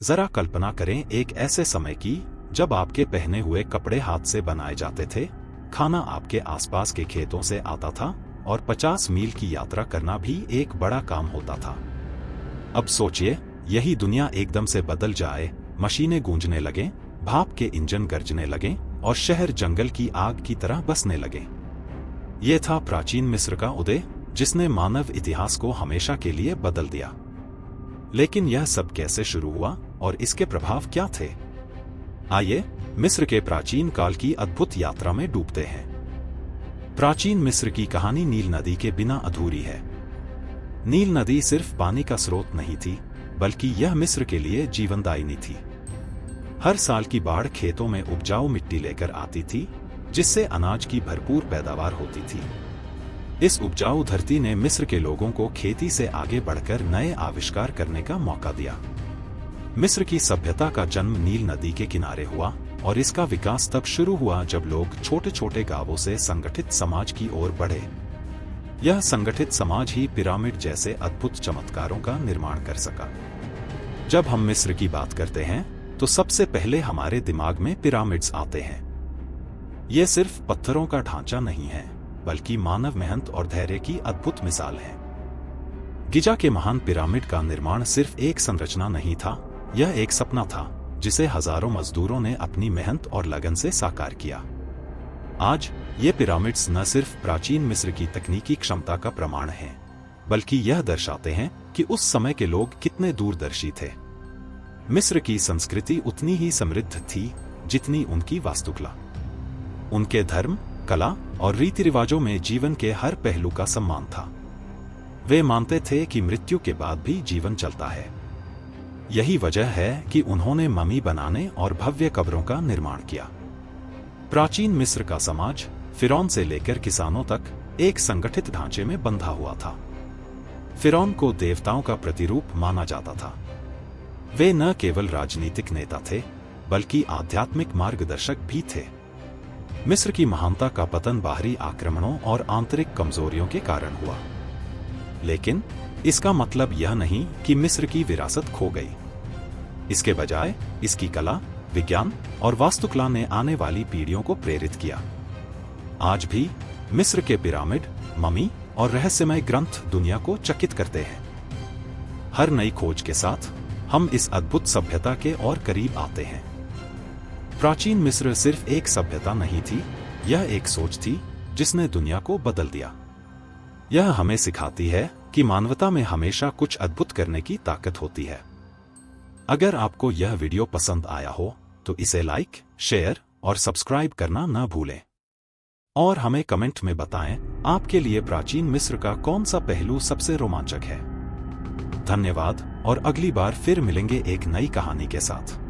जरा कल्पना करें एक ऐसे समय की जब आपके पहने हुए कपड़े हाथ से बनाए जाते थे, खाना आपके आसपास के खेतों से आता था और 50 मील की यात्रा करना भी एक बड़ा काम होता था। अब सोचिए, यही दुनिया एकदम से बदल जाए, मशीनें गूंजने लगें, भाप के इंजन गरजने लगें और शहर जंगल की आग की तरह बसने लगे। ये था प्राचीन मिस्र का उदय, जिसने मानव इतिहास को हमेशा के लिए बदल दिया। लेकिन यह सब कैसे शुरू हुआ और इसके प्रभाव क्या थे? आइए मिस्र के प्राचीन काल की अद्भुत यात्रा में डूबते हैं। प्राचीन मिस्र की कहानी नील नदी के बिना अधूरी है। नील नदी सिर्फ पानी का स्रोत नहीं थी, बल्कि यह मिस्र के लिए जीवनदायिनी थी। हर साल की बाढ़ खेतों में उपजाऊ मिट्टी लेकर आती थी, जिससे अनाज की भरपूर पैदावार होती थी। इस उपजाऊ धरती ने मिस्र के लोगों को खेती से आगे बढ़कर नए आविष्कार करने का मौका दिया। मिस्र की सभ्यता का जन्म नील नदी के किनारे हुआ और इसका विकास तब शुरू हुआ जब लोग छोटे छोटे गांवों से संगठित समाज की ओर बढ़े। यह संगठित समाज ही पिरामिड जैसे अद्भुत चमत्कारों का निर्माण कर सका। जब हम मिस्र की बात करते हैं तो सबसे पहले हमारे दिमाग में पिरामिड्स आते हैं। ये सिर्फ पत्थरों का ढांचा नहीं है, बल्कि मानव मेहनत और धैर्य की अद्भुत मिसाल है। गिजा के महान पिरामिड का निर्माण सिर्फ एक संरचना नहीं था, यह एक सपना था जिसे हजारों मजदूरों ने अपनी मेहनत और लगन से साकार किया। आज ये पिरामिड्स न सिर्फ प्राचीन मिस्र की तकनीकी क्षमता का प्रमाण हैं, बल्कि यह दर्शाते हैं कि उस समय के लोग कितने दूरदर्शी थे। मिस्र की संस्कृति उतनी ही समृद्ध थी जितनी उनकी वास्तुकला। उनके धर्म, कला और रीति रिवाजों में जीवन के हर पहलू का सम्मान था। वे मानते थे कि मृत्यु के बाद भी जीवन चलता है। यही वजह है कि उन्होंने ममी बनाने और भव्य कब्रों का निर्माण किया। प्राचीन मिस्र का समाज फिरौन से लेकर किसानों तक एक संगठित ढांचे में बंधा हुआ था। फिरौन को देवताओं का प्रतिरूप माना जाता था। वे न केवल राजनीतिक नेता थे, बल्कि आध्यात्मिक मार्गदर्शक भी थे। मिस्र की महानता का पतन बाहरी आक्रमणों और आंतरिक कमजोरियों के कारण हुआ। लेकिन इसका मतलब यह नहीं कि मिस्र की विरासत खो गई। इसके बजाय इसकी कला, विज्ञान और वास्तुकला ने आने वाली पीढ़ियों को प्रेरित किया। आज भी मिस्र के पिरामिड, ममी और रहस्यमय ग्रंथ दुनिया को चकित करते हैं। हर नई खोज के साथ हम इस अद्भुत सभ्यता के और करीब आते हैं। प्राचीन मिस्र सिर्फ एक सभ्यता नहीं थी, यह एक सोच थी जिसने दुनिया को बदल दिया। यह हमें सिखाती है कि मानवता में हमेशा कुछ अद्भुत करने की ताकत होती है। अगर आपको यह वीडियो पसंद आया हो तो इसे लाइक, शेयर और सब्सक्राइब करना न भूलें। और हमें कमेंट में बताएं आपके लिए प्राचीन मिस्र का कौन सा पहलू सबसे रोमांचक है। धन्यवाद और अगली बार फिर मिलेंगे एक नई कहानी के साथ।